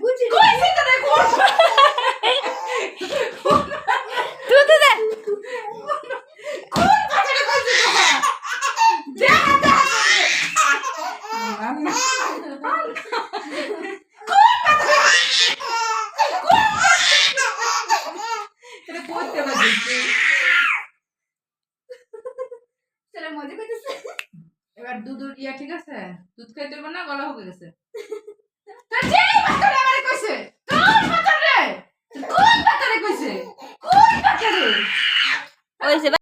বুঝি কইছি তো রে কোন তুই তো দে কোন কথাটা কইছি তো দেখা দেখা না এটা করতে পারছিস সেটা মজা করতেছে এবার দুধ ইয়া ঠিক আছে দুধ খাইতে হবে না গলা হয়ে গেছে তোর যে বাচ্চারে আমারে কইছে তোর বাচ্চারে কোন বাচ্চারে কইছে কোন বাচ্চারে ওইছে